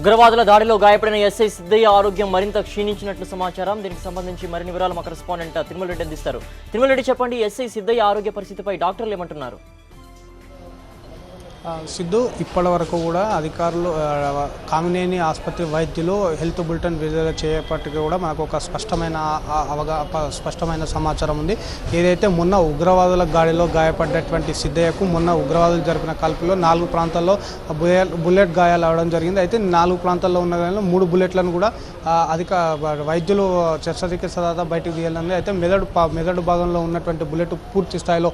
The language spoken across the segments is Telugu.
ఉగ్రవాదుల దాడిలో గాయపడిన ఎస్ఐ సిద్ధయ్య ఆరోగ్యం మరింత క్షీణించినట్లు సమాచారం. దీనికి సంబంధించి మరిన్ని వివరాలు మా కరెస్పాండెంట్ తిరుమల రెడ్డి అందిస్తారు. తిరుమల రెడ్డి, చెప్పండి, ఎస్ఐ సిద్ధయ్య ఆరోగ్య పరిస్థితిపై డాక్టర్లు ఏమంటున్నారు? సిద్ధు, ఇప్పటి వరకు కూడా అధికారులు కామినేని ఆసుపత్రి వైద్యులు హెల్త్ బులెటిన్ విడుదల చేయప్పటికీ కూడా మనకు ఒక స్పష్టమైన సమాచారం ఉంది. ఏదైతే మొన్న ఉగ్రవాదుల గాడిలో గాయపడ్డటువంటి సిద్ధయ్యకు మొన్న ఉగ్రవాదులు జరిపిన కాల్పులో 4 ప్రాంతాల్లో బుల్లెట్ గాయాలు అవడం జరిగింది. అయితే 4 ప్రాంతాల్లో ఉన్న 3 బుల్లెట్లను కూడా వైద్యులు శస్త్రచికిత్స తర్వాత బయటకు తీయాలని. అయితే మెదడు భాగంలో ఉన్నటువంటి బుల్లెట్ పూర్తి స్థాయిలో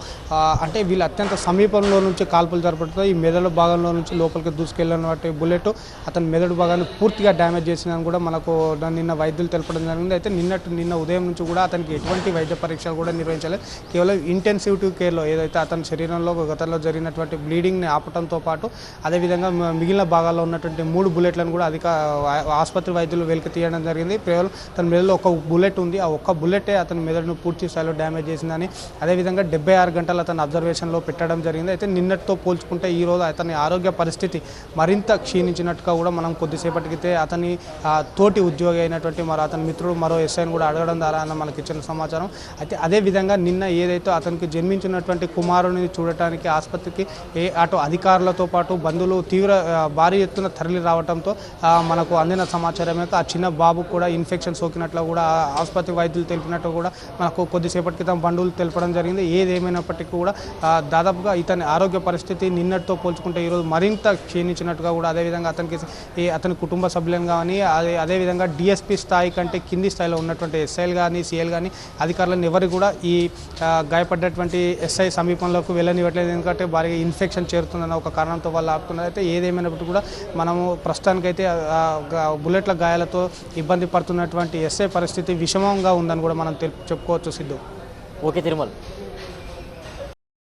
అంటే వీళ్ళు అత్యంత సమీపంలో నుంచి కాల్పులు జరపడంతో ఈ మెదడు భాగంలో నుంచి లోపలికి దూసుకెళ్ళినటువంటి బుల్లెట్ అతని మెదడు భాగాన్ని పూర్తిగా డ్యామేజ్ చేసిందని కూడా మనకు నిన్న వైద్యులు తెలపడం జరిగింది. అయితే నిన్న ఉదయం నుంచి కూడా అతనికి ఎటువంటి వైద్య పరీక్షలు కూడా నిర్వహించలేదు. కేవలం ఇంటెన్సివ్ కేర్లో ఏదైతే అతని శరీరంలో గతంలో జరిగినటువంటి బ్లీడింగ్ని ఆపడంతో పాటు అదేవిధంగా మిగిలిన భాగాల్లో ఉన్నటువంటి 3 బుల్లెట్లను కూడా ఆసుపత్రి వైద్యులు వెలికి తీయడం జరిగింది. కేవలం తన మెదడులో ఒక బుల్లెట్ ఉంది. ఆ ఒక్క బుల్లెటే అతని మెదడును పూర్తి స్థాయిలో డ్యామేజ్ చేసిందని, అదేవిధంగా 76 గంటలు అతను అబ్జర్వేషన్లో పెట్టడం జరిగింది. అయితే నిన్నటితో పోల్చుకుంటే ఈరోజు అతని ఆరోగ్య పరిస్థితి మరింత క్షీణించినట్టుగా కూడా మనం కొద్దిసేపటికితే అతని తోటి ఉద్యోగి అయినటువంటి అతని మిత్రుడు మరో ఎస్ఐని కూడా అడగడం ద్వారా మనకి ఇచ్చిన సమాచారం. అయితే అదేవిధంగా నిన్న ఏదైతే అతనికి జన్మించినటువంటి కుమారుని చూడటానికి ఆసుపత్రికి అటు అధికారులతో పాటు బంధువులు భారీ ఎత్తున తరలి రావడంతో మనకు అందిన సమాచారం మేరకు ఆ చిన్న బాబుకు కూడా ఇన్ఫెక్షన్ సోకినట్లు కూడా ఆసుపత్రి వైద్యులు తెలిపినట్టు కూడా మనకు కొద్దిసేపటి క్రితం బంధువులు తెలపడం జరిగింది. ఏదేమైనప్పటికీ కూడా దాదాపుగా ఇతని ఆరోగ్య పరిస్థితి నిన్నటితో పోల్చుకుంటే ఈరోజు మరింత క్షీణించినట్టుగా కూడా, అదేవిధంగా అతని కుటుంబ సభ్యులను కానీ అదేవిధంగా డిఎస్పీ స్థాయి కంటే కింది స్థాయిలో ఉన్నటువంటి ఎస్ఐలు కానీ సిఎల్ కానీ అధికారులను ఎవరు కూడా ఈ గాయపడ్డటువంటి ఎస్ఐ సమీపంలోకి వెళ్ళనివ్వట్లేదు. ఎందుకంటే భారీగా ఇన్ఫెక్షన్ చేరుతుందన్న ఒక కారణంతో వాళ్ళు ఆపుతున్నారు. అయితే ఏదేమైనప్పటికీ కూడా మనము ప్రస్తుతానికైతే బుల్లెట్ల గాయాలతో ఇబ్బంది పడుతున్నటువంటి ఎస్ఐ పరిస్థితి విషమంగా ఉందని కూడా మనం చెప్పుకోవచ్చు. సిద్ధు. ఓకే తిరుమల.